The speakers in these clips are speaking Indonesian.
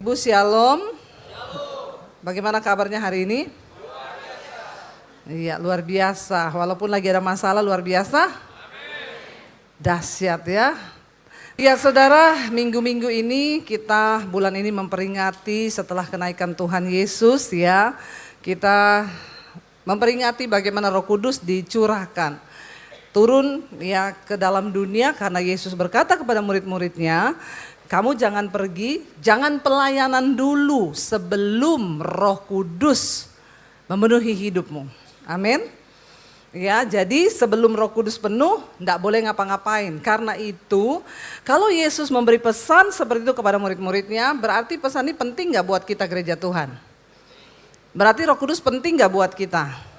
Ibu Shalom. Bagaimana kabarnya hari ini? Iya, luar biasa. Walaupun lagi ada masalah, luar biasa. Dahsyat ya. Ya saudara, minggu-minggu ini bulan ini memperingati setelah kenaikan Tuhan Yesus ya. Kita memperingati bagaimana Roh Kudus dicurahkan. Turun ya ke dalam dunia karena Yesus berkata kepada murid-muridnya, kamu jangan pergi, jangan pelayanan dulu sebelum Roh Kudus memenuhi hidupmu. Amin. Ya, jadi sebelum Roh Kudus penuh, enggak boleh ngapa-ngapain. Karena itu, kalau Yesus memberi pesan seperti itu kepada murid-muridnya, berarti pesan ini penting enggak buat kita gereja Tuhan? Berarti Roh Kudus penting enggak buat kita?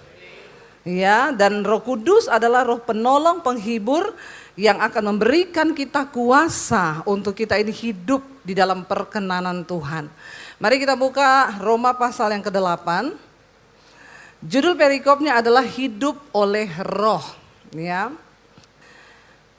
Ya, dan Roh Kudus adalah Roh penolong, penghibur yang akan memberikan kita kuasa untuk kita ini hidup di dalam perkenanan Tuhan. Mari kita buka Roma pasal yang ke-8. Judul perikopnya adalah hidup oleh roh. Ya.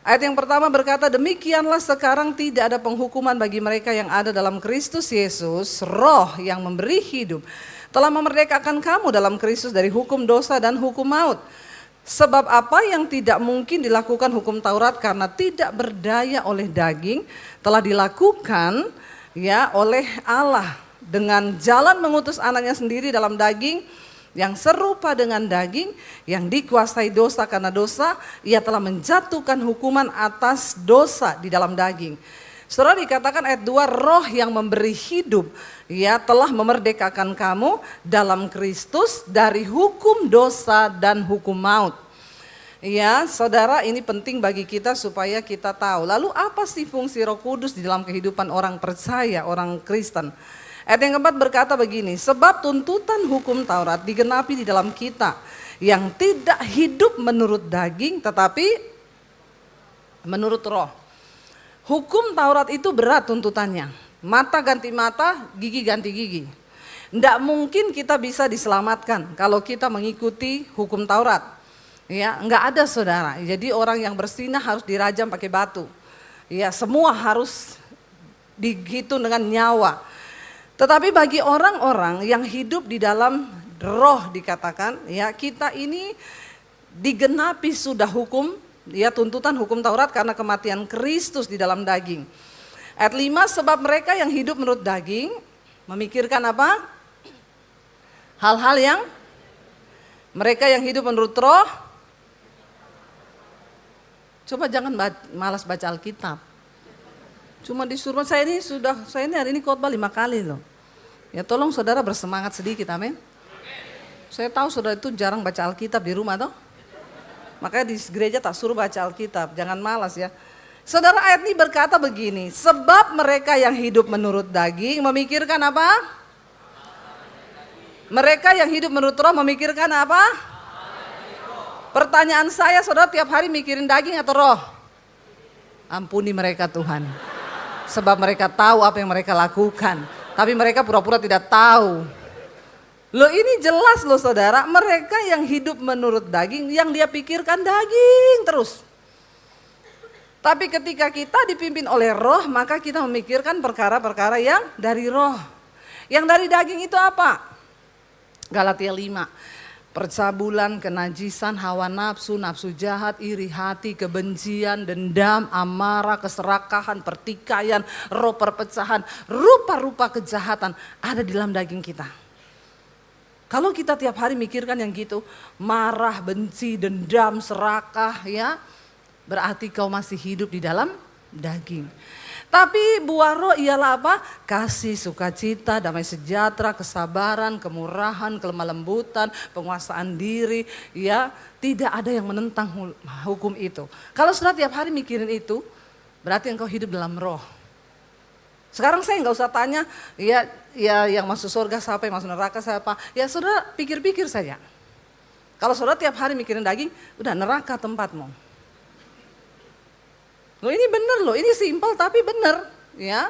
Ayat yang pertama berkata, demikianlah sekarang tidak ada penghukuman bagi mereka yang ada dalam Kristus Yesus. Roh yang memberi hidup telah memerdekakan kamu dalam Kristus dari hukum dosa dan hukum maut. Sebab apa yang tidak mungkin dilakukan hukum Taurat karena tidak berdaya oleh daging telah dilakukan ya oleh Allah dengan jalan mengutus anaknya sendiri dalam daging yang serupa dengan daging yang dikuasai dosa karena dosa ia telah menjatuhkan hukuman atas dosa di dalam daging. Saudara, dikatakan ayat 2, roh yang memberi hidup ya telah memerdekakan kamu dalam Kristus dari hukum dosa dan hukum maut. Ya, saudara, ini penting bagi kita supaya kita tahu. Lalu apa sih fungsi Roh Kudus di dalam kehidupan orang percaya, orang Kristen? Ayat yang keempat berkata begini, sebab tuntutan hukum Taurat digenapi di dalam kita yang tidak hidup menurut daging tetapi menurut roh. Hukum Taurat itu berat tuntutannya. Mata ganti mata, gigi ganti gigi. Tidak mungkin kita bisa diselamatkan kalau kita mengikuti hukum Taurat. Ya, enggak ada saudara. Jadi orang yang bersinah harus dirajam pakai batu. Ya, semua harus dihitung dengan nyawa. Tetapi bagi orang-orang yang hidup di dalam roh dikatakan, ya kita ini digenapi sudah hukum. Ya, tuntutan hukum Taurat karena kematian Kristus di dalam daging. Ayat 5, sebab mereka yang hidup menurut daging memikirkan apa? Hal-hal yang mereka yang hidup menurut roh. Coba jangan malas baca Alkitab. Cuma disuruh, saya ini hari ini khotbah 5 kali loh. Ya tolong saudara bersemangat sedikit, amin. Saya tahu saudara itu jarang baca Alkitab di rumah toh. Makanya di gereja tak suruh baca Alkitab, jangan malas ya. Saudara, ayat ini berkata begini, sebab mereka yang hidup menurut daging memikirkan apa? Mereka yang hidup menurut roh memikirkan apa? Pertanyaan saya, saudara tiap hari mikirin daging atau roh? Ampuni mereka Tuhan. Sebab mereka tahu apa yang mereka lakukan, tapi mereka pura-pura tidak tahu. Loh ini jelas loh saudara, mereka yang hidup menurut daging, yang dia pikirkan daging terus. Tapi ketika kita dipimpin oleh roh, maka kita memikirkan perkara-perkara yang dari roh. Yang dari daging itu apa? Galatia 5. Percabulan, kenajisan, hawa nafsu, nafsu jahat, iri hati, kebencian, dendam, amarah, keserakahan, pertikaian, roh perpecahan, rupa-rupa kejahatan ada di dalam daging kita. Kalau kita tiap hari mikirkan yang gitu, marah, benci, dendam, serakah ya, berarti kau masih hidup di dalam daging. Tapi buah roh ialah apa? Kasih, sukacita, damai sejahtera, kesabaran, kemurahan, kelemah lembutan, penguasaan diri. Ya, tidak ada yang menentang hukum itu. Kalau sudah tiap hari mikirin itu, berarti engkau hidup dalam roh. Sekarang saya nggak usah tanya, ya yang masuk surga siapa, yang masuk neraka siapa. Ya saudara pikir-pikir saja. Kalau saudara tiap hari mikirin daging, udah neraka tempatmu. Loh ini benar loh, ini simpel tapi benar ya.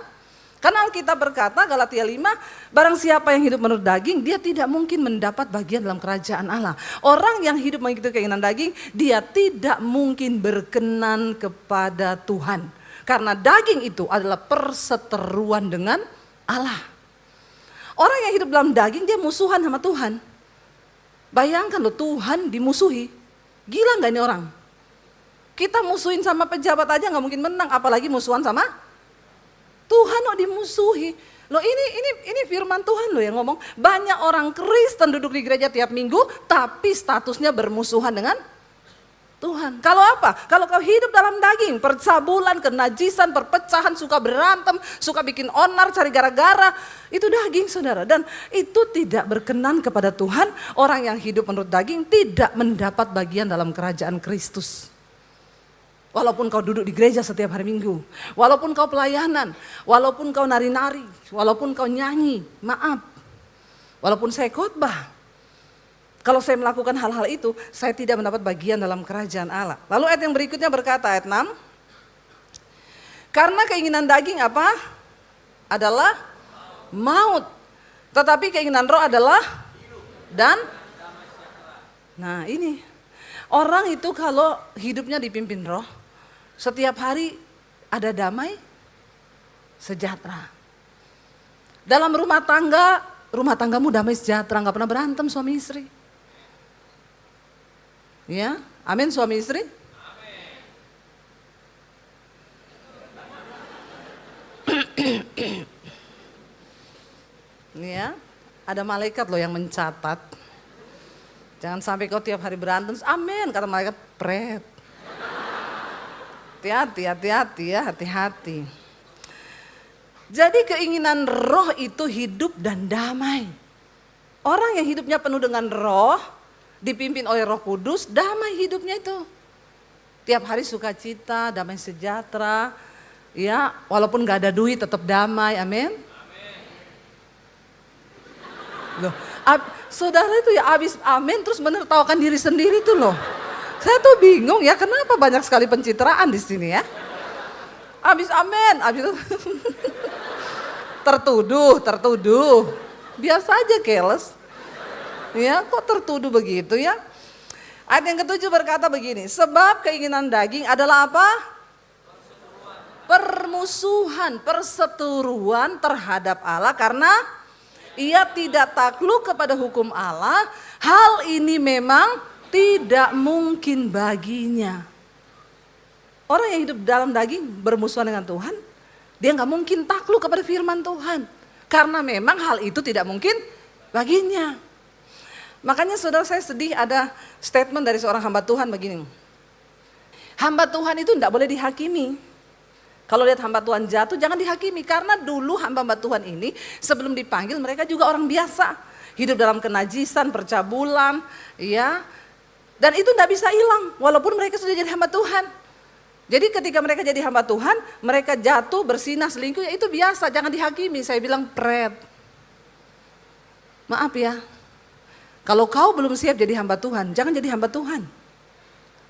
Karena Alkitab berkata Galatia 5, barang siapa yang hidup menurut daging, dia tidak mungkin mendapat bagian dalam kerajaan Allah. Orang yang hidup mengikuti keinginan daging, dia tidak mungkin berkenan kepada Tuhan. Karena daging itu adalah perseteruan dengan Allah. yang hidup dalam daging dia musuhan sama Tuhan. Bayangkan loh, Tuhan dimusuhi. Gila gak ini orang? Kita musuhin sama pejabat aja gak mungkin menang, apalagi musuhan sama Tuhan loh, dimusuhi. Loh ini firman Tuhan loh yang ngomong. Banyak orang Kristen duduk di gereja tiap minggu, tapi statusnya bermusuhan dengan Tuhan. Kalau apa? Kalau kau hidup dalam daging, percabulan, kenajisan, perpecahan, suka berantem, suka bikin onar, cari gara-gara, itu daging saudara. Dan itu tidak berkenan kepada Tuhan. Orang yang hidup menurut daging tidak mendapat bagian dalam kerajaan Kristus. Walaupun kau duduk di gereja setiap hari Minggu, walaupun kau pelayanan, walaupun kau nari-nari, walaupun kau nyanyi, maaf, walaupun saya khotbah. Kalau saya melakukan hal-hal itu, saya tidak mendapat bagian dalam kerajaan Allah. Lalu ayat yang berikutnya berkata, ayat 6. Karena keinginan daging apa? Adalah maut. Tetapi keinginan roh adalah dan. Nah ini, orang itu kalau hidupnya dipimpin roh, setiap hari ada damai, sejahtera. Dalam rumah tanggamu damai sejahtera, gak pernah berantem suami istri. Ya, amin suami istri. Ya, ada malaikat loh yang mencatat. Jangan sampai kau tiap hari berantem. Amin, kata malaikat, pret. Hati-hati ya, hati-hati. Jadi keinginan roh itu hidup dan damai. Orang yang hidupnya penuh dengan roh, dipimpin oleh Roh Kudus, damai hidupnya itu. Tiap hari sukacita, damai sejahtera. Ya, walaupun gak ada duit tetap damai, amin. Loh, saudara itu ya habis amin terus menertawakan diri sendiri tuh loh. Saya tuh bingung ya, kenapa banyak sekali pencitraan di sini ya. Habis amin, habis itu tertuduh. Biasa aja keles. Ya, kok tertuduh begitu ya? Ayat yang ketujuh berkata begini, sebab keinginan daging adalah apa? Permusuhan, perseteruan terhadap Allah karena ia tidak takluk kepada hukum Allah. Hal ini memang tidak mungkin baginya. Orang yang hidup dalam daging bermusuhan dengan Tuhan, dia gak mungkin takluk kepada firman Tuhan. Karena memang hal itu tidak mungkin baginya. Makanya saudara saya sedih ada statement dari seorang hamba Tuhan begini. Hamba Tuhan itu tidak boleh dihakimi. Kalau lihat hamba Tuhan jatuh jangan dihakimi. Karena dulu hamba-hamba Tuhan ini sebelum dipanggil mereka juga orang biasa. Hidup dalam kenajisan, percabulan. Ya. Dan itu tidak bisa hilang walaupun mereka sudah jadi hamba Tuhan. Jadi ketika mereka jadi hamba Tuhan, mereka jatuh, bersinah, selingkuh, ya itu biasa, jangan dihakimi. Saya bilang pret. Maaf ya. Kalau kau belum siap jadi hamba Tuhan, jangan jadi hamba Tuhan.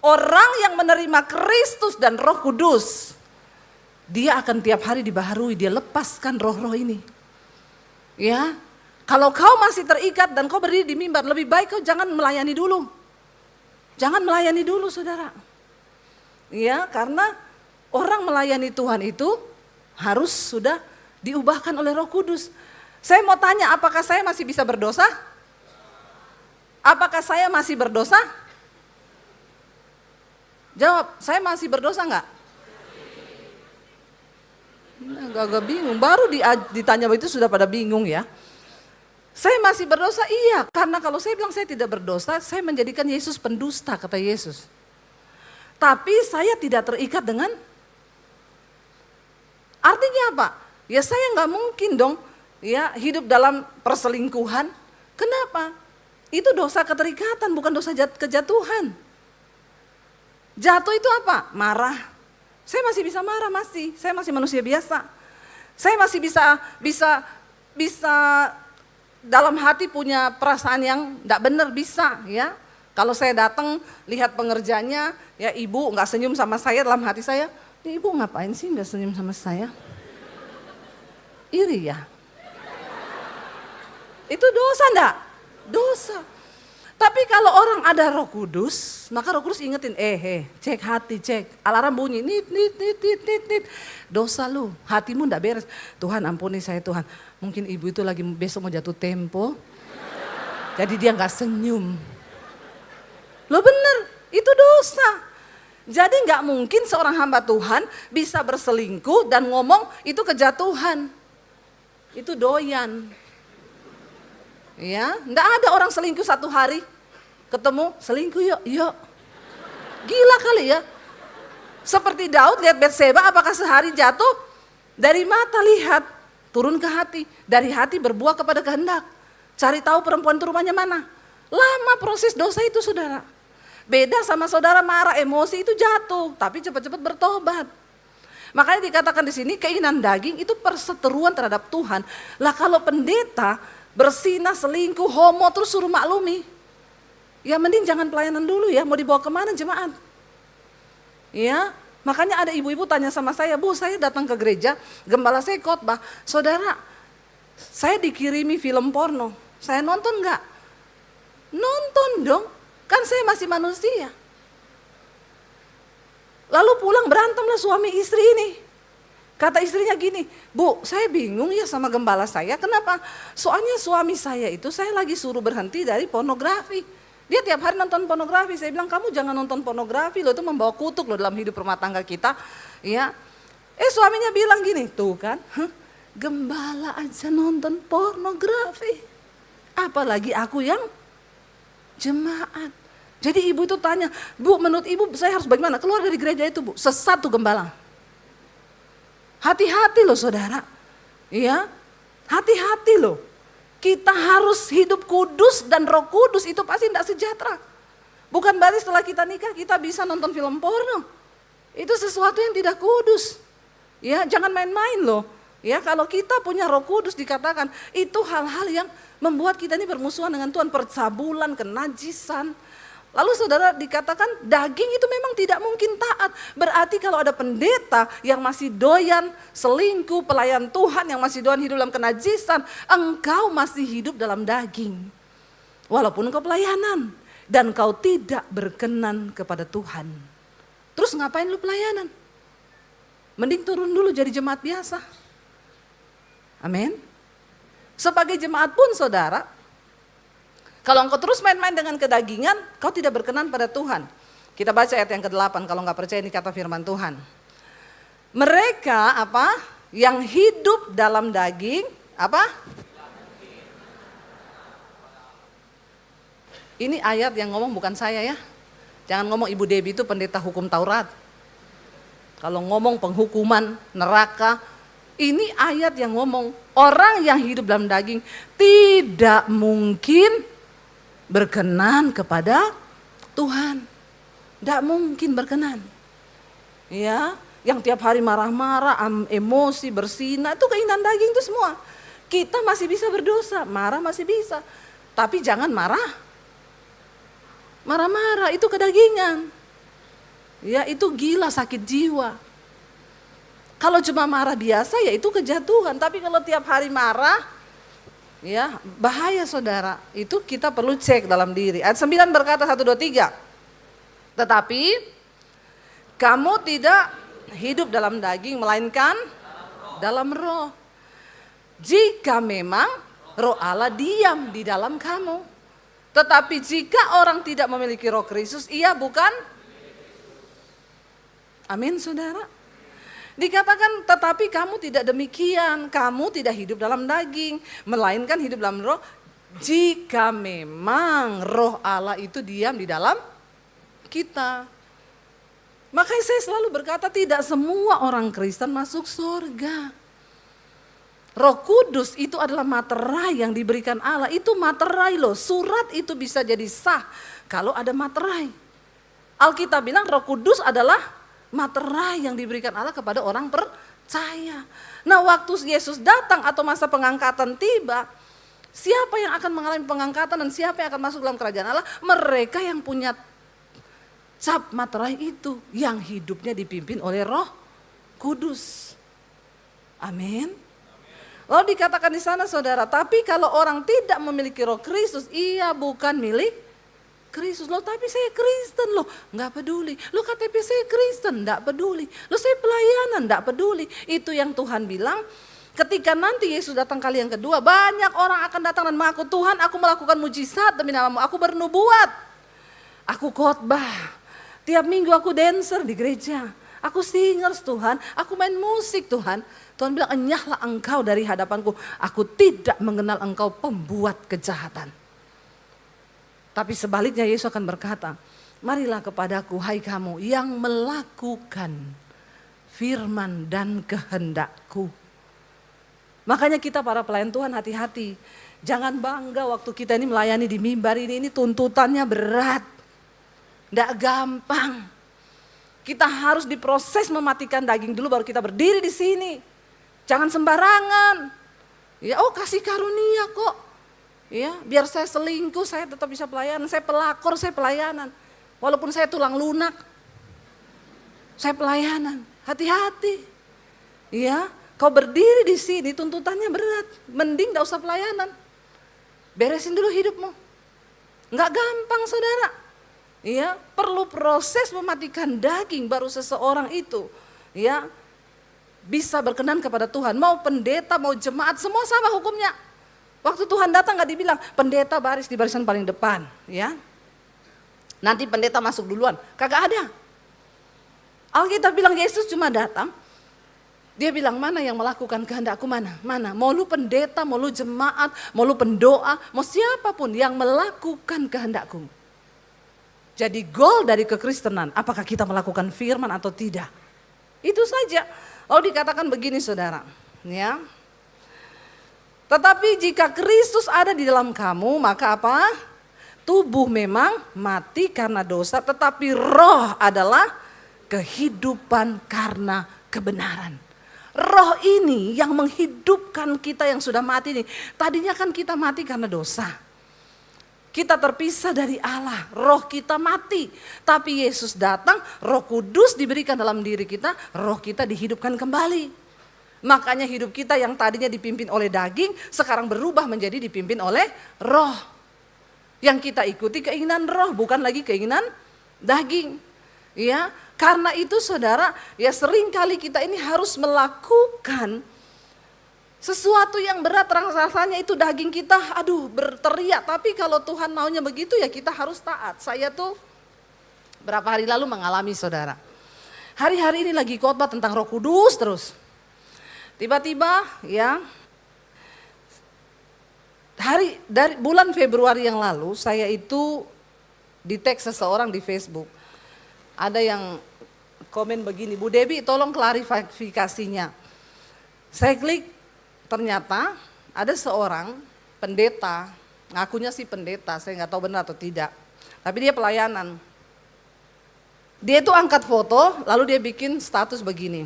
Orang yang menerima Kristus dan Roh Kudus, dia akan tiap hari dibaharui, dia lepaskan roh-roh ini. Ya, kalau kau masih terikat dan kau berdiri di mimbar, lebih baik kau jangan melayani dulu. Jangan melayani dulu saudara. Ya, karena orang melayani Tuhan itu harus sudah diubahkan oleh Roh Kudus. Saya mau tanya, apakah saya masih bisa berdosa? Apakah saya masih berdosa? Jawab, saya masih berdosa enggak? Agak bingung, baru ditanya begitu sudah pada bingung ya. Saya masih berdosa, iya. Karena kalau saya bilang saya tidak berdosa, saya menjadikan Yesus pendusta, kata Yesus. Tapi saya tidak terikat dengan, artinya apa? Ya saya nggak mungkin dong ya hidup dalam perselingkuhan. Kenapa? Itu dosa keterikatan, bukan dosa kejatuhan. Jatuh itu apa? Marah. Saya masih bisa marah, masih. Saya masih manusia biasa. Saya masih bisa dalam hati punya perasaan yang tidak benar, bisa ya. Kalau saya datang lihat pengerjanya, ya ibu nggak senyum sama saya, dalam hati saya, ini ibu ngapain sih nggak senyum sama saya? Iri ya. Itu dosa enggak? Dosa. Tapi kalau orang ada Roh Kudus, maka Roh Kudus ingetin, cek hati, cek. Alarm bunyi, nit. Dosa lu, hatimu ndak beres. Tuhan ampuni saya Tuhan. Mungkin ibu itu lagi besok mau jatuh tempo. Jadi dia gak senyum. Loh bener, itu dosa. Jadi gak mungkin seorang hamba Tuhan bisa berselingkuh dan ngomong itu kejatuhan. Itu doyan. Ya, nggak ada orang selingkuh satu hari ketemu selingkuh yuk. Gila kali ya. Seperti Daud lihat Batseba, apakah sehari jatuh? Dari mata lihat, turun ke hati, dari hati berbuah kepada kehendak. Cari tahu perempuan itu rumahnya mana. Lama proses dosa itu saudara. Beda sama saudara marah, emosi itu jatuh, tapi cepat-cepat bertobat. Makanya dikatakan di sini keinginan daging itu perseteruan terhadap Tuhan. Lah kalau pendeta bersinah, selingkuh, homo terus suruh maklumi. Ya mending jangan pelayanan dulu ya, mau dibawa kemana jemaat? Ya, makanya ada ibu-ibu tanya sama saya, Bu saya datang ke gereja, gembala saya khotbah, saudara saya dikirimi film porno, saya nonton enggak? Nonton dong, kan saya masih manusia. Lalu pulang berantemlah suami istri ini. Kata istrinya gini, Bu saya bingung ya sama gembala saya, kenapa? Soalnya suami saya itu saya lagi suruh berhenti dari pornografi. Dia tiap hari nonton pornografi, saya bilang kamu jangan nonton pornografi loh, itu membawa kutuk loh dalam hidup rumah tangga kita. Ya. Suaminya bilang gini, tuh kan, gembala aja nonton pornografi. Apalagi aku yang jemaat. Jadi ibu itu tanya, Bu menurut ibu saya harus bagaimana? Keluar dari gereja itu Bu, sesat tuh gembala. Hati-hati loh saudara, ya, hati-hati loh. Kita harus hidup kudus dan Roh Kudus itu pasti tidak sejahtera. Bukan berarti setelah kita nikah kita bisa nonton film porno. Itu sesuatu yang tidak kudus. Ya, jangan main-main loh. Ya, kalau kita punya Roh Kudus dikatakan itu hal-hal yang membuat kita ini bermusuhan dengan Tuhan, percabulan, kenajisan. Lalu saudara dikatakan daging itu memang tidak mungkin taat. Berarti kalau ada pendeta yang masih doyan selingkuh, pelayan Tuhan yang masih doyan hidup dalam kenajisan, engkau masih hidup dalam daging. Walaupun engkau pelayanan dan kau tidak berkenan kepada Tuhan. Terus ngapain lu pelayanan? Mending turun dulu jadi jemaat biasa. Amin. Sebagai jemaat pun saudara, kalau engkau terus main-main dengan kedagingan, kau tidak berkenan pada Tuhan. Kita baca ayat yang ke-8, kalau enggak percaya ini kata firman Tuhan. Mereka apa? Yang hidup dalam daging, apa? Ini ayat yang ngomong bukan saya ya. Jangan ngomong Ibu Debbie itu pendeta hukum Taurat. Kalau ngomong penghukuman, neraka, ini ayat yang ngomong orang yang hidup dalam daging tidak mungkin berkenan kepada Tuhan. Tidak mungkin berkenan. Ya, yang tiap hari marah-marah, emosi, bersinah, itu keinginan daging itu semua. Kita masih bisa berdosa, marah masih bisa. Tapi jangan marah. Marah-marah itu kedagingan. Ya, itu gila, sakit jiwa. Kalau cuma marah biasa ya itu kejatuhan, tapi kalau tiap hari marah, ya bahaya saudara. Itu kita perlu cek dalam diri. Ayat 9 berkata 1, 2, 3. Tetapi kamu tidak hidup dalam daging melainkan dalam roh. Jika memang roh Allah diam di dalam kamu. Tetapi jika orang tidak memiliki roh Kristus, ia bukan. Amin saudara. Dikatakan tetapi kamu tidak demikian, kamu tidak hidup dalam daging, melainkan hidup dalam roh. Jika memang roh Allah itu diam di dalam kita. Makanya saya selalu berkata tidak semua orang Kristen masuk surga. Roh Kudus itu adalah materai yang diberikan Allah, itu materai loh. Surat itu bisa jadi sah kalau ada materai. Alkitab bilang Roh Kudus adalah materai yang diberikan Allah kepada orang percaya. Nah waktu Yesus datang atau masa pengangkatan tiba, siapa yang akan mengalami pengangkatan dan siapa yang akan masuk dalam kerajaan Allah? Mereka yang punya cap materai itu, yang hidupnya dipimpin oleh Roh Kudus. Amin. Lalu dikatakan di sana saudara, tapi kalau orang tidak memiliki Roh Kristus, ia bukan milik Kristus. Loh tapi saya Kristen loh, nggak peduli. Loh KTP saya Kristen, nggak peduli. Loh saya pelayanan, nggak peduli. Itu yang Tuhan bilang, ketika nanti Yesus datang kali yang kedua, banyak orang akan datang dan mengaku, Tuhan aku melakukan mujizat demi namamu, aku bernubuat, aku khotbah, tiap minggu aku dancer di gereja, aku singers Tuhan, aku main musik Tuhan. Tuhan bilang, enyahlah engkau dari hadapanku, aku tidak mengenal engkau pembuat kejahatan. Tapi sebaliknya Yesus akan berkata, marilah kepadaku hai kamu yang melakukan firman dan kehendakku. Makanya kita para pelayan Tuhan hati-hati. Jangan bangga waktu kita ini melayani di mimbar ini tuntutannya berat. Tidak gampang. Kita harus diproses mematikan daging dulu baru kita berdiri di sini. Jangan sembarangan. Ya, oh kasih karunia kok. Ya, biar saya selingkuh saya tetap bisa pelayanan. Saya pelakor, saya pelayanan. Walaupun saya tulang lunak. Saya pelayanan. Hati-hati. Ya, kau berdiri di sini tuntutannya berat. Mending enggak usah pelayanan. Beresin dulu hidupmu. Enggak gampang saudara. Ya, perlu proses mematikan daging baru seseorang itu ya bisa berkenan kepada Tuhan. Mau pendeta, mau jemaat, semua sama hukumnya. Waktu Tuhan datang gak dibilang pendeta baris di barisan paling depan, ya. Nanti pendeta masuk duluan, kagak ada. Alkitab bilang Yesus cuma datang, dia bilang mana yang melakukan kehendakku mana? Mana? Mau lu pendeta, mau lu jemaat, mau lu pendoa, mau siapapun yang melakukan kehendakku. Jadi goal dari kekristenan, apakah kita melakukan firman atau tidak? Itu saja. Lalu dikatakan begini saudara, ya. Tetapi jika Kristus ada di dalam kamu, maka apa? Tubuh memang mati karena dosa, tetapi roh adalah kehidupan karena kebenaran. Roh ini yang menghidupkan kita yang sudah mati ini. Tadinya kan kita mati karena dosa. Kita terpisah dari Allah, roh kita mati. Tapi Yesus datang, Roh Kudus diberikan dalam diri kita, roh kita dihidupkan kembali. Makanya hidup kita yang tadinya dipimpin oleh daging, sekarang berubah menjadi dipimpin oleh roh. Yang kita ikuti keinginan roh, bukan lagi keinginan daging. Ya, karena itu saudara, ya sering kali kita ini harus melakukan sesuatu yang berat, rasanya itu daging kita aduh berteriak. Tapi kalau Tuhan maunya begitu ya kita harus taat. Saya tuh berapa hari lalu mengalami saudara. Hari-hari ini lagi khotbah tentang Roh Kudus terus. Tiba-tiba ya dari bulan Februari yang lalu saya itu di-tag seseorang di Facebook. Ada yang komen begini, Bu Debbie tolong klarifikasinya. Saya klik, ternyata ada seorang pendeta, ngakunya sih pendeta, saya nggak tahu benar atau tidak. Tapi dia pelayanan. Dia itu angkat foto, lalu dia bikin status begini.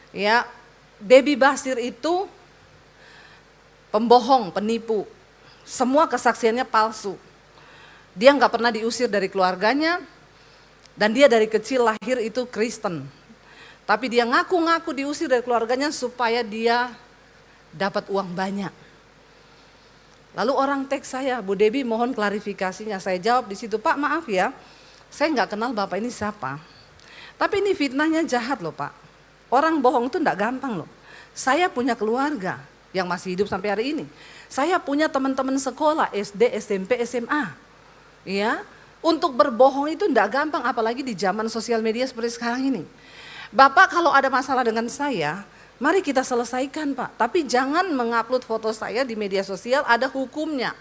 Ya, Debbie Basir itu pembohong, penipu. Semua kesaksiannya palsu. Dia nggak pernah diusir dari keluarganya, dan dia dari kecil lahir itu Kristen. Tapi dia ngaku-ngaku diusir dari keluarganya supaya dia dapat uang banyak. Lalu orang tag saya, Bu Debbie mohon klarifikasinya. Saya jawab di situ, Pak maaf ya, saya nggak kenal Bapak ini siapa. Tapi ini fitnahnya jahat loh Pak. Orang bohong itu enggak gampang loh. Saya punya keluarga yang masih hidup sampai hari ini. Saya punya teman-teman sekolah SD, SMP, SMA. Ya, untuk berbohong itu enggak gampang apalagi di zaman sosial media seperti sekarang ini. Bapak kalau ada masalah dengan saya, mari kita selesaikan Pak. Tapi jangan mengupload foto saya di media sosial, ada hukumnya.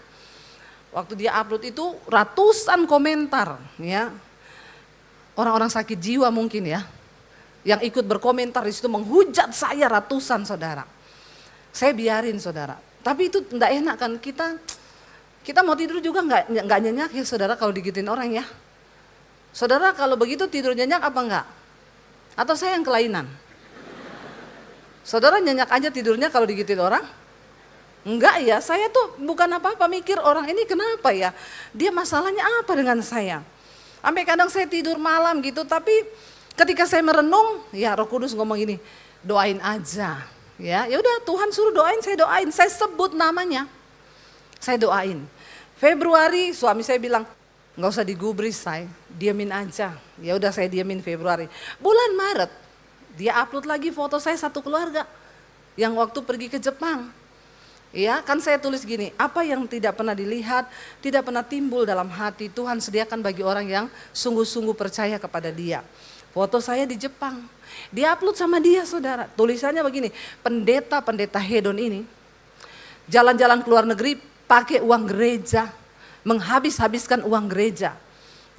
Waktu dia upload itu ratusan komentar ya. Orang-orang sakit jiwa mungkin ya. Yang ikut berkomentar di situ menghujat saya ratusan saudara. Saya biarin saudara. Tapi itu enggak enak kan, kita mau tidur juga enggak nyenyak ya saudara kalau digituin orang ya. Saudara kalau begitu tidur nyenyak apa enggak? Atau saya yang kelainan? Saudara nyenyak aja tidurnya kalau digituin orang? Enggak ya, saya tuh bukan apa-apa mikir orang ini kenapa ya? Dia masalahnya apa dengan saya? Sampai kadang saya tidur malam gitu, tapi ketika saya merenung, ya Roh Kudus ngomong gini, doain aja. Ya udah Tuhan suruh doain, saya sebut namanya. Saya doain. Februari suami saya bilang, nggak usah digubris say, diamin aja. Ya udah saya diamin Februari. Bulan Maret dia upload lagi foto saya satu keluarga yang waktu pergi ke Jepang. Ya kan saya tulis gini, apa yang tidak pernah dilihat, tidak pernah timbul dalam hati, Tuhan sediakan bagi orang yang sungguh-sungguh percaya kepada Dia. Foto saya di Jepang, dia upload sama dia saudara. Tulisannya begini, pendeta-pendeta hedon ini jalan-jalan ke luar negeri pakai uang gereja, menghabis-habiskan uang gereja.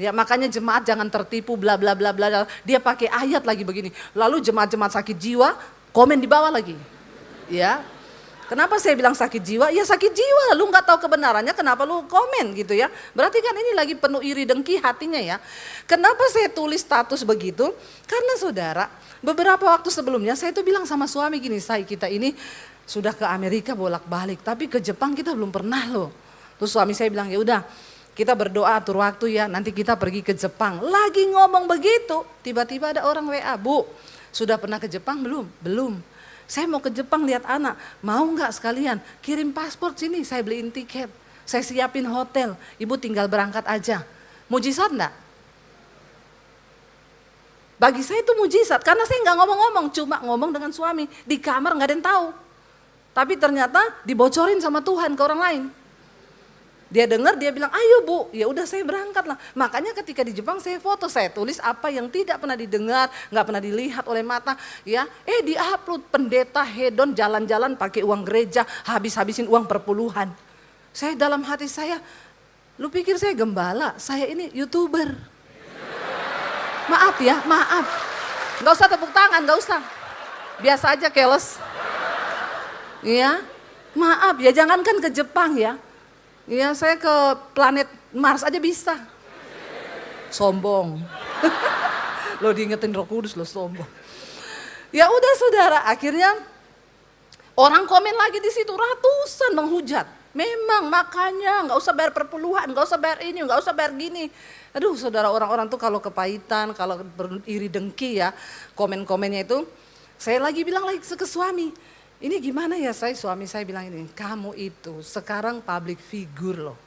Ya makanya jemaat jangan tertipu bla bla bla bla. Dia pakai ayat lagi begini. Lalu jemaat-jemaat sakit jiwa komen di bawah lagi. Ya. Kenapa saya bilang sakit jiwa? Ya sakit jiwa, lu nggak tahu kebenarannya, kenapa lu komen gitu ya? Berarti kan ini lagi penuh iri dengki hatinya ya. Kenapa saya tulis status begitu? Karena saudara, beberapa waktu sebelumnya saya tuh bilang sama suami gini, kita ini sudah ke Amerika bolak-balik, tapi ke Jepang kita belum pernah loh. Terus suami saya bilang, ya udah kita berdoa atur waktu ya, nanti kita pergi ke Jepang. Lagi ngomong begitu, tiba-tiba ada orang WA, Bu, sudah pernah ke Jepang belum? Belum. Saya mau ke Jepang lihat anak, mau nggak sekalian kirim paspor sini, saya beliin tiket, saya siapin hotel, ibu tinggal berangkat aja. Mujizat enggak? Bagi saya itu mujizat, karena saya nggak ngomong-ngomong, cuma ngomong dengan suami, di kamar nggak ada yang tahu. Tapi ternyata dibocorin sama Tuhan ke orang lain. Dia dengar, dia bilang, ayo Bu, ya udah saya berangkat lah. Makanya ketika di Jepang saya foto, saya tulis apa yang tidak pernah didengar, nggak pernah dilihat oleh mata, ya. Di-upload pendeta hedon jalan-jalan pakai uang gereja, habis-habisin uang perpuluhan. Saya dalam hati saya, lu pikir saya gembala, saya ini YouTuber. Maaf ya, maaf. Nggak usah tepuk tangan, nggak usah. Biasa aja keles. Ya, maaf ya, jangankan ke Jepang ya. Ya saya ke planet Mars aja bisa. Sombong. Lo diingetin Roh Kudus lo sombong. Ya udah saudara, akhirnya orang komen lagi di situ ratusan menghujat. Memang makanya nggak usah bayar perpuluhan, nggak usah bayar ini, nggak usah bayar gini. Aduh saudara, orang-orang tuh kalau kepahitan, kalau iri dengki ya, komen-komennya itu. Saya lagi bilang lagi ke suami, ini gimana ya suami saya bilang ini, kamu itu sekarang public figure loh.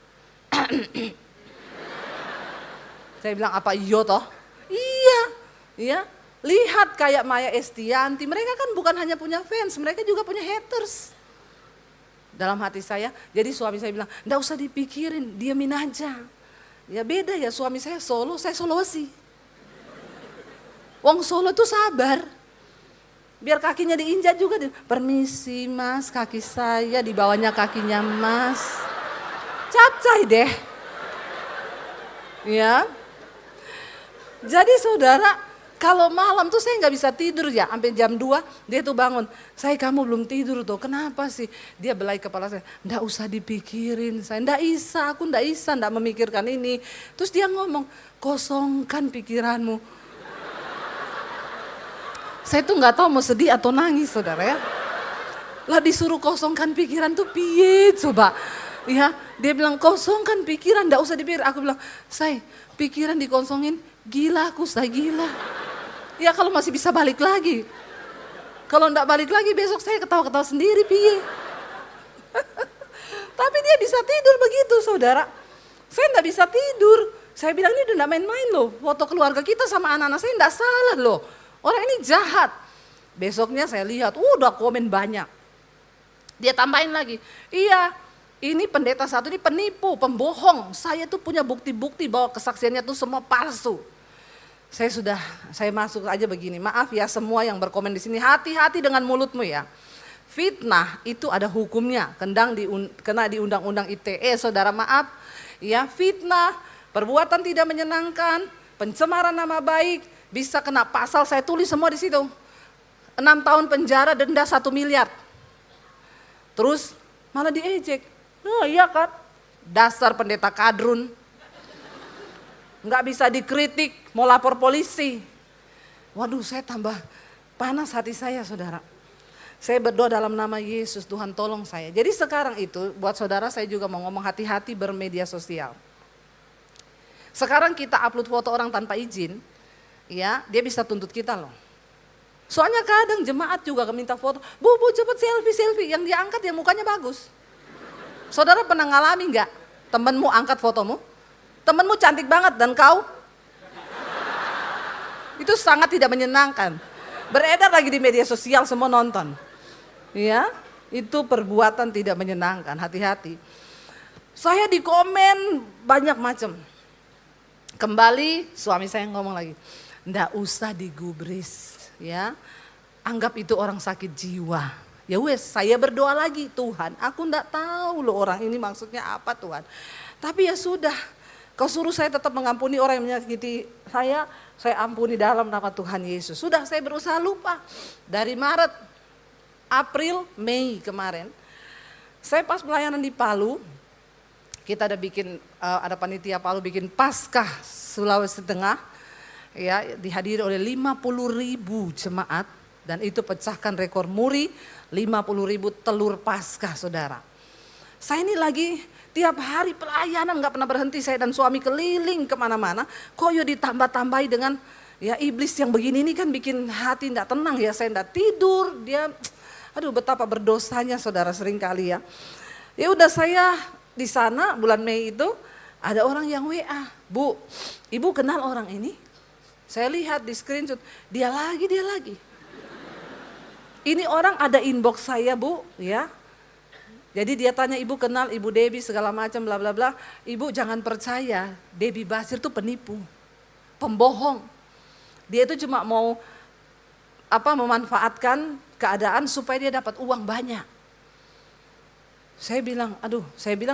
Saya bilang apa iya toh? Iya, iya. Lihat kayak Maya Estianti, mereka kan bukan hanya punya fans, mereka juga punya haters. Dalam hati saya, jadi suami saya bilang, enggak usah dipikirin, diamin aja. Ya beda ya, suami saya Solo, saya Sulawesi. Wong Solo tuh sabar. Biar kakinya diinjak juga, permisi mas, kaki saya di bawahnya kakinya mas. Capcay deh. Ya. Jadi saudara, kalau malam tuh saya nggak bisa tidur ya, sampai jam 2 dia tuh bangun. Saya kamu belum tidur tuh, kenapa sih? Dia belai kepala saya, nggak usah dipikirin saya, aku nggak bisa memikirkan ini. Terus dia ngomong, kosongkan pikiranmu. Saya tuh nggak tahu mau sedih atau nangis saudara ya. Lah disuruh kosongkan pikiran tuh piye coba. Ya, dia bilang kosongkan pikiran, nggak usah dipikir. Aku bilang, say pikiran dikosongin, gila aku say gila. Ya kalau masih bisa balik lagi. Kalau nggak balik lagi besok saya ketawa-ketawa sendiri piye. Tapi dia bisa tidur begitu saudara. Saya nggak bisa tidur. Saya bilang ini udah nggak main-main loh. Foto keluarga kita sama anak-anak saya nggak salah loh. Orang ini jahat. Besoknya saya lihat, udah komen banyak. Dia tambahin lagi, iya ini pendeta satu ini penipu, pembohong. Saya tuh punya bukti-bukti bahwa kesaksiannya tuh semua palsu. Saya masuk aja begini, maaf ya semua yang berkomen di sini, hati-hati dengan mulutmu ya. Fitnah itu ada hukumnya, kena di undang-undang ITE, saudara maaf. Ya fitnah, perbuatan tidak menyenangkan, pencemaran nama baik, bisa kena pasal, saya tulis semua di situ. 6 tahun penjara, denda 1 miliar. Terus malah diejek. Oh iya kan, dasar pendeta kadrun. Nggak bisa dikritik, mau lapor polisi. Waduh saya tambah panas hati saya saudara. Saya berdoa dalam nama Yesus, Tuhan tolong saya. Jadi sekarang itu buat saudara saya juga mau ngomong hati-hati bermedia sosial. Sekarang kita upload foto orang tanpa izin. Ya, dia bisa tuntut kita loh. Soalnya kadang jemaat juga minta foto, bu cepet selfie, yang dia angkat yang mukanya bagus. Saudara pernah ngalami nggak temenmu angkat fotomu? Temenmu cantik banget dan kau? Itu sangat tidak menyenangkan. Beredar lagi di media sosial, semua nonton. Ya, itu perbuatan tidak menyenangkan, hati-hati. Saya di komen banyak macam. Kembali suami saya ngomong lagi, ndak usah digubris ya. Anggap itu orang sakit jiwa. Ya wes, saya berdoa lagi, Tuhan aku ndak tahu loh orang ini maksudnya apa Tuhan. Tapi ya sudah, kau suruh saya tetap mengampuni orang yang menyakiti saya ampuni dalam nama Tuhan Yesus. Sudah saya berusaha lupa. Dari Maret, April, Mei kemarin, saya pas pelayanan di Palu, kita ada bikin, ada panitia Palu bikin Paskah Sulawesi Tengah, ya dihadiri oleh 50.000 jemaat dan itu pecahkan rekor muri 50.000 telur Paskah saudara. Saya ini lagi tiap hari pelayanan nggak pernah berhenti, saya dan suami keliling kemana-mana, koyo ditambah-tambahi dengan ya iblis yang begini ini kan bikin hati nggak tenang ya, saya nggak tidur, dia aduh betapa berdosanya saudara sering kali ya. Ya udah saya di sana bulan Mei itu ada orang yang WA, Bu, ibu kenal orang ini? Saya lihat di screenshot, dia lagi. Ini orang ada inbox saya Bu, ya. Jadi dia tanya ibu kenal Ibu Debbie segala macam bla bla bla. Ibu jangan percaya, Debbie Basir tuh penipu, pembohong. Dia itu cuma mau memanfaatkan keadaan supaya dia dapat uang banyak. Saya bilang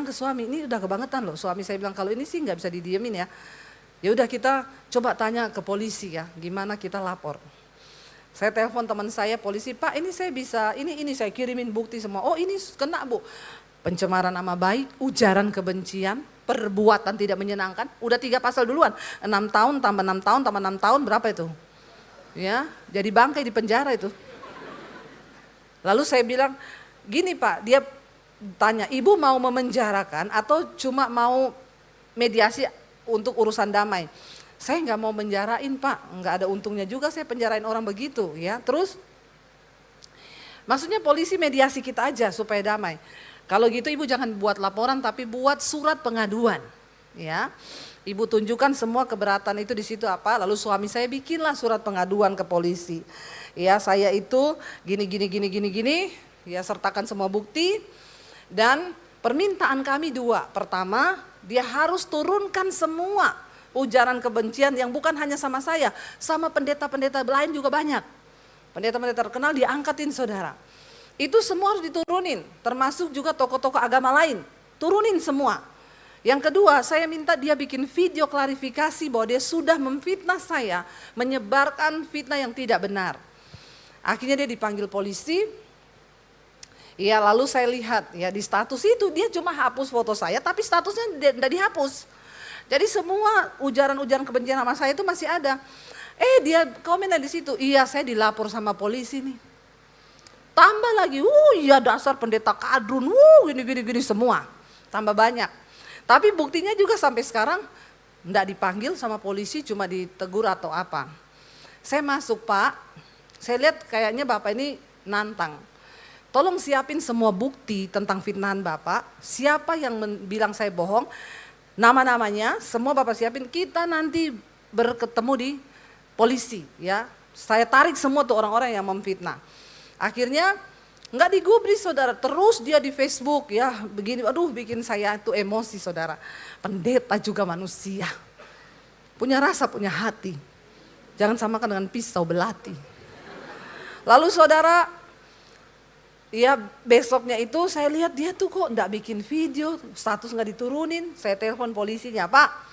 ke suami, ini udah kebangetan loh. Suami saya bilang kalau ini sih nggak bisa didiemin ya. Ya udah kita coba tanya ke polisi ya, gimana kita lapor. Saya telepon teman saya polisi, Pak ini saya bisa, ini saya kirimin bukti semua. Oh ini kena Bu, pencemaran nama baik, ujaran kebencian, perbuatan tidak menyenangkan. Udah 3 pasal duluan, 6 tahun tambah 6 tahun tambah 6 tahun berapa itu? Ya, jadi bangkai di penjara itu. Lalu saya bilang, gini Pak, dia tanya, ibu mau memenjarakan atau cuma mau mediasi untuk urusan damai? Saya nggak mau menjarain Pak, nggak ada untungnya juga saya penjarain orang begitu ya. Terus maksudnya polisi mediasi kita aja supaya damai. Kalau gitu ibu jangan buat laporan tapi buat surat pengaduan ya. Ibu tunjukkan semua keberatan itu di situ apa, lalu suami saya bikinlah surat pengaduan ke polisi. Ya saya itu gini, ya sertakan semua bukti dan permintaan kami 2. Pertama, dia harus turunkan semua ujaran kebencian yang bukan hanya sama saya, sama pendeta-pendeta lain juga banyak. Pendeta-pendeta terkenal diangkatin saudara. Itu semua harus diturunin, termasuk juga tokoh-tokoh agama lain, turunin semua. Yang kedua, saya minta dia bikin video klarifikasi bahwa dia sudah memfitnah saya, menyebarkan fitnah yang tidak benar. Akhirnya dia dipanggil polisi. Ya lalu saya lihat ya di status itu dia cuma hapus foto saya tapi statusnya tidak dihapus. Jadi semua ujaran-ujaran kebencian sama saya itu masih ada. Dia komen di situ, iya saya dilapor sama polisi nih. Tambah lagi, iya dasar pendeta kadrun, gini semua. Tambah banyak. Tapi buktinya juga sampai sekarang enggak dipanggil sama polisi, cuma ditegur atau apa. Saya masuk Pak, saya lihat kayaknya Bapak ini nantang. Tolong siapin semua bukti tentang fitnahan Bapak, siapa yang bilang saya bohong, nama-namanya semua Bapak siapin, kita nanti berketemu di polisi ya. Saya tarik semua tuh orang-orang yang memfitnah. Akhirnya nggak digubris saudara, terus dia di Facebook ya begini, aduh bikin saya itu emosi saudara. Pendeta juga manusia, punya rasa, punya hati. Jangan samakan dengan pisau belati. Lalu saudara, ya besoknya itu saya lihat dia tuh kok enggak bikin video, status enggak diturunin. Saya telepon polisinya, Pak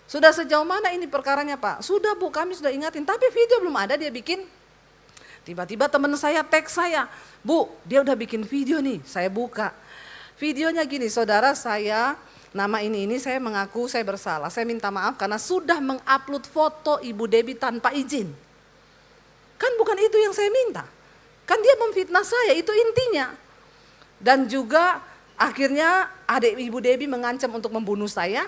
sudah sejauh mana ini perkaranya Pak? Sudah Bu, kami sudah ingatin tapi video belum ada dia bikin. Tiba-tiba teman saya tag saya, Bu dia udah bikin video nih. Saya buka videonya gini, saudara saya nama ini saya mengaku saya bersalah. Saya minta maaf karena sudah mengupload foto Ibu Debbie tanpa izin. Kan bukan itu yang saya minta. Kan dia memfitnah saya, itu intinya. Dan juga akhirnya adik Ibu Debbie mengancam untuk membunuh saya.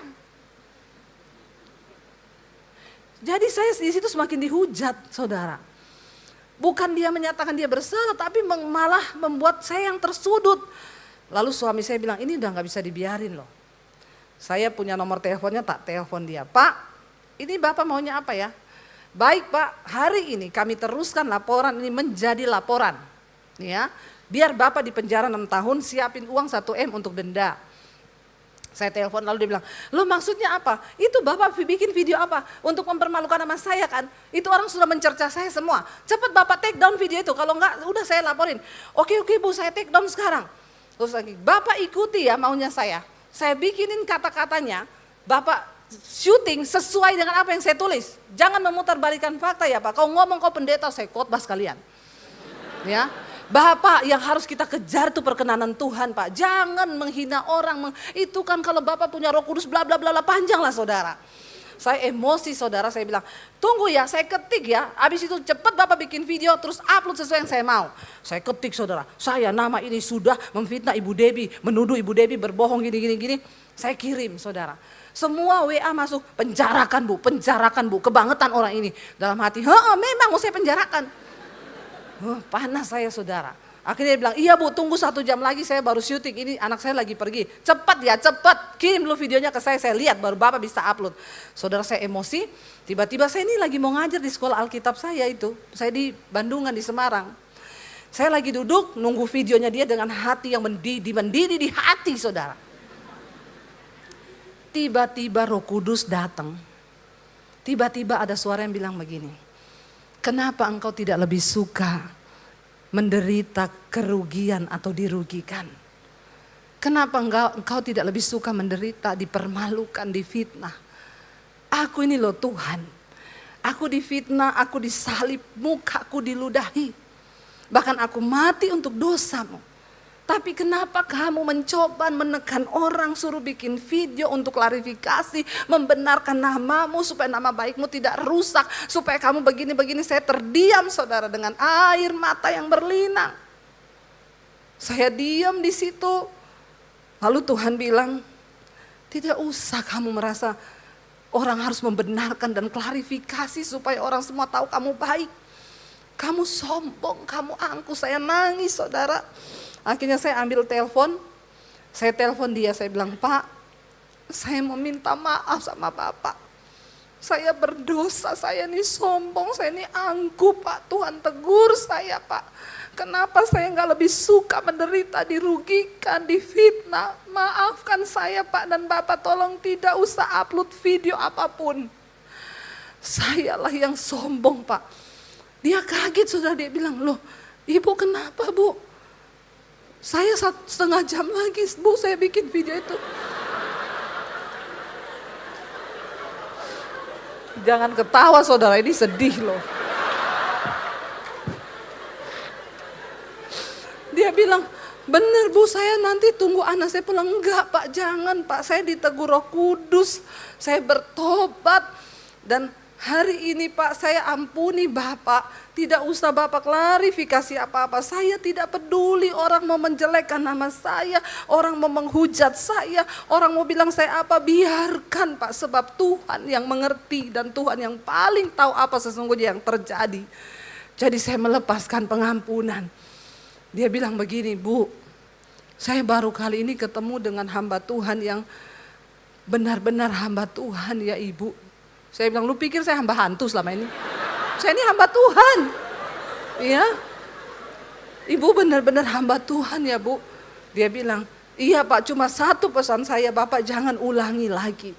Jadi saya di situ semakin dihujat, saudara. Bukan dia menyatakan dia bersalah, tapi malah membuat saya yang tersudut. Lalu suami saya bilang, ini udah gak bisa dibiarin loh. Saya punya nomor teleponnya, tak telepon dia. Pak, ini Bapak maunya apa ya? Baik Pak, hari ini kami teruskan laporan ini menjadi laporan. Ya, biar Bapak di penjara 6 tahun, siapin uang 1 M untuk denda. Saya telepon lalu dia bilang, lo maksudnya apa? Itu Bapak bikin video apa? Untuk mempermalukan nama saya kan? Itu orang sudah mencerca saya semua. Cepat Bapak take down video itu, kalau enggak udah saya laporin. Oke Bu, saya take down sekarang. Terus lagi, Bapak ikuti ya maunya saya. Saya bikinin kata-katanya, Bapak syuting sesuai dengan apa yang saya tulis. Jangan memutarbalikan fakta ya Pak. Kau ngomong kau pendeta, saya khotbah sekalian. Ya. Bapak yang harus kita kejar itu perkenanan Tuhan Pak. Jangan menghina orang. Itu kan kalau Bapak punya Roh Kudus bla bla bla panjang lah saudara. Saya emosi saudara, saya bilang tunggu ya, saya ketik ya. Habis itu cepat Bapak bikin video terus upload sesuai yang saya mau. Saya ketik saudara, saya nama ini sudah memfitnah Ibu Debbie, menuduh Ibu Debbie berbohong gini. Saya kirim saudara. Semua WA masuk, penjarakan Bu, kebangetan orang ini. Dalam hati, memang mau saya penjarakan. Panas saya saudara. Akhirnya dia bilang, iya Bu, tunggu 1 jam lagi saya baru syuting. Ini anak saya lagi pergi. Cepat ya, cepat. Kirim dulu videonya ke saya lihat baru Bapak bisa upload. Saudara saya emosi, tiba-tiba saya ini lagi mau ngajar di sekolah Alkitab saya itu. Saya di Bandungan, di Semarang. Saya lagi duduk nunggu videonya dia dengan hati yang mendidih di hati saudara. Tiba-tiba Roh Kudus datang. Tiba-tiba ada suara yang bilang begini. Kenapa engkau tidak lebih suka menderita kerugian atau dirugikan? Kenapa engkau tidak lebih suka menderita, dipermalukan, difitnah? Aku ini loh Tuhan. Aku difitnah, aku disalib, mukaku diludahi. Bahkan aku mati untuk dosamu. Tapi kenapa kamu mencoba menekan orang, suruh bikin video untuk klarifikasi, membenarkan namamu supaya nama baikmu tidak rusak, supaya kamu begini-begini. Saya terdiam saudara dengan air mata yang berlinang. Saya diam di situ. Lalu Tuhan bilang, tidak usah kamu merasa orang harus membenarkan dan klarifikasi supaya orang semua tahu kamu baik. Kamu sombong, kamu angkuh. Saya nangis saudara. Akhirnya saya ambil telepon, saya telepon dia, saya bilang, Pak, saya mau minta maaf sama Bapak. Saya berdosa, saya ini sombong, saya ini angkuh Pak. Tuhan tegur saya Pak. Kenapa saya nggak lebih suka menderita, dirugikan, difitnah. Maafkan saya Pak dan Bapak, tolong tidak usah upload video apapun. Sayalah yang sombong Pak. Dia kaget sudah, dia bilang, loh Ibu kenapa Bu? Saya 1,5 jam lagi Bu saya bikin video itu. Jangan ketawa saudara, ini sedih loh. Dia bilang, bener Bu saya nanti tunggu anak saya pulang. Enggak Pak, jangan Pak, saya ditegur Roh Kudus. Saya bertobat dan hari ini Pak saya ampuni Bapak. Tidak usah Bapak klarifikasi apa-apa. Saya tidak peduli orang mau menjelekkan nama saya. Orang mau menghujat saya. Orang mau bilang saya apa. Biarkan Pak. Sebab Tuhan yang mengerti. Dan Tuhan yang paling tahu apa sesungguhnya yang terjadi. Jadi saya melepaskan pengampunan. Dia bilang begini, Bu. Saya baru kali ini ketemu dengan hamba Tuhan yang benar-benar hamba Tuhan ya Ibu. Saya bilang, lu pikir saya hamba hantu selama ini? Saya ini hamba Tuhan. Ya. Ibu benar-benar hamba Tuhan ya Bu. Dia bilang, iya Pak, cuma satu pesan saya, Bapak jangan ulangi lagi.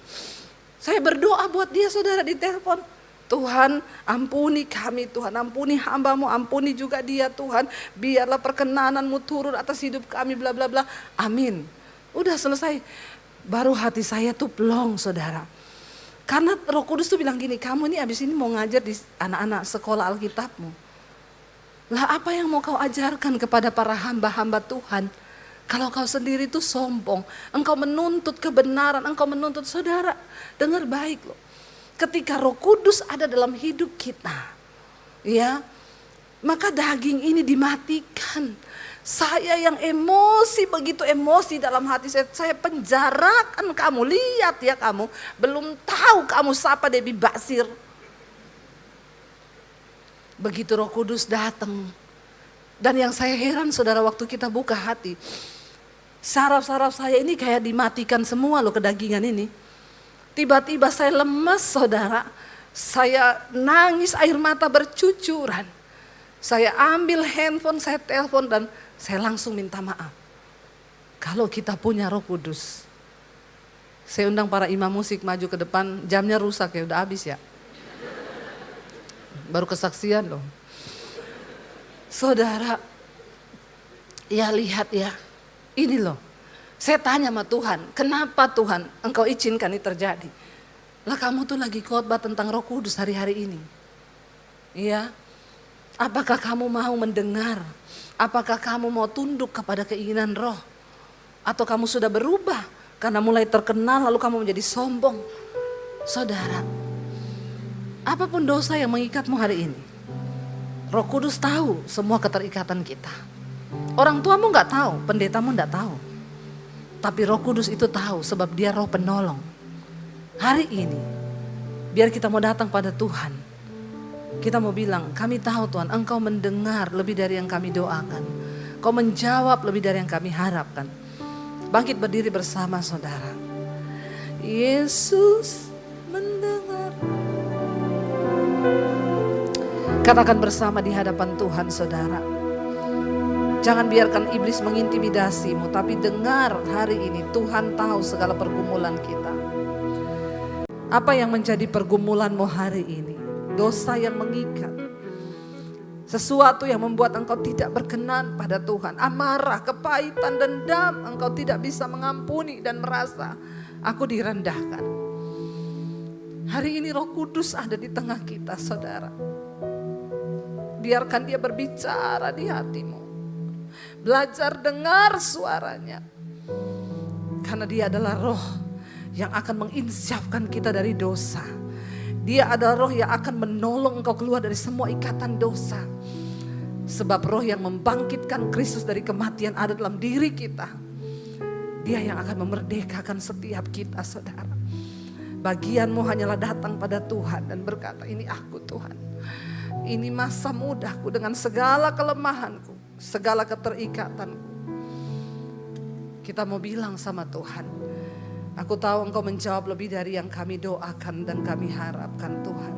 Saya berdoa buat dia saudara di telepon. Tuhan ampuni kami, Tuhan ampuni hamba-Mu, ampuni juga dia Tuhan. Biarlah perkenanan-Mu turun atas hidup kami bla bla bla. Amin. Udah selesai. Baru hati saya tuh plong saudara. Karena Roh Kudus tuh bilang gini, kamu ini abis ini mau ngajar di anak-anak sekolah Alkitabmu. Lah apa yang mau kau ajarkan kepada para hamba-hamba Tuhan? Kalau kau sendiri tuh sombong, engkau menuntut kebenaran, engkau menuntut saudara. Dengar baik loh, ketika Roh Kudus ada dalam hidup kita, ya, maka daging ini dimatikan. Saya yang emosi, begitu emosi dalam hati saya penjarakan kamu. Lihat ya kamu, belum tahu kamu siapa Debbie Basir. Begitu Roh Kudus datang. Dan yang saya heran saudara waktu kita buka hati. Saraf-saraf saya ini kayak dimatikan semua loh, kedagingan ini. Tiba-tiba saya lemes saudara. Saya nangis, air mata bercucuran. Saya ambil handphone, saya telepon dan saya langsung minta maaf. Kalau kita punya Roh Kudus. Saya undang para imam musik maju ke depan, jamnya rusak ya, udah habis ya. Baru kesaksian loh. Saudara, ya lihat ya. Ini loh, saya tanya sama Tuhan, kenapa Tuhan engkau izinkan ini terjadi? Lah kamu tuh lagi khotbah tentang Roh Kudus hari-hari ini. Iya, apakah kamu mau mendengar? Apakah kamu mau tunduk kepada keinginan roh? Atau kamu sudah berubah karena mulai terkenal lalu kamu menjadi sombong? Saudara, apapun dosa yang mengikatmu hari ini, Roh Kudus tahu semua keterikatan kita. Orang tuamu gak tahu, pendetamu gak tahu. Tapi Roh Kudus itu tahu sebab dia roh penolong. Hari ini, biar kita mau datang pada Tuhan. Kita mau bilang, kami tahu Tuhan, engkau mendengar lebih dari yang kami doakan. Kau menjawab lebih dari yang kami harapkan. Bangkit berdiri bersama saudara. Yesus mendengar. Katakan bersama di hadapan Tuhan saudara. Jangan biarkan iblis mengintimidasimu, tapi dengar hari ini Tuhan tahu segala pergumulan kita. Apa yang menjadi pergumulanmu hari ini? Dosa yang mengikat. Sesuatu yang membuat engkau tidak berkenan pada Tuhan. Amarah, kepahitan, dendam. Engkau tidak bisa mengampuni dan merasa aku direndahkan. Hari ini Roh Kudus ada di tengah kita saudara. Biarkan dia berbicara di hatimu. Belajar dengar suaranya. Karena dia adalah roh yang akan menginsyafkan kita dari dosa. Dia adalah roh yang akan menolong engkau keluar dari semua ikatan dosa. Sebab roh yang membangkitkan Kristus dari kematian ada dalam diri kita. Dia yang akan memerdekakan setiap kita saudara. Bagianmu hanyalah datang pada Tuhan dan berkata, ini aku Tuhan. Ini masa mudahku dengan segala kelemahanku, segala keterikatanku. Kita mau bilang sama Tuhan, aku tahu engkau menjawab lebih dari yang kami doakan dan kami harapkan Tuhan.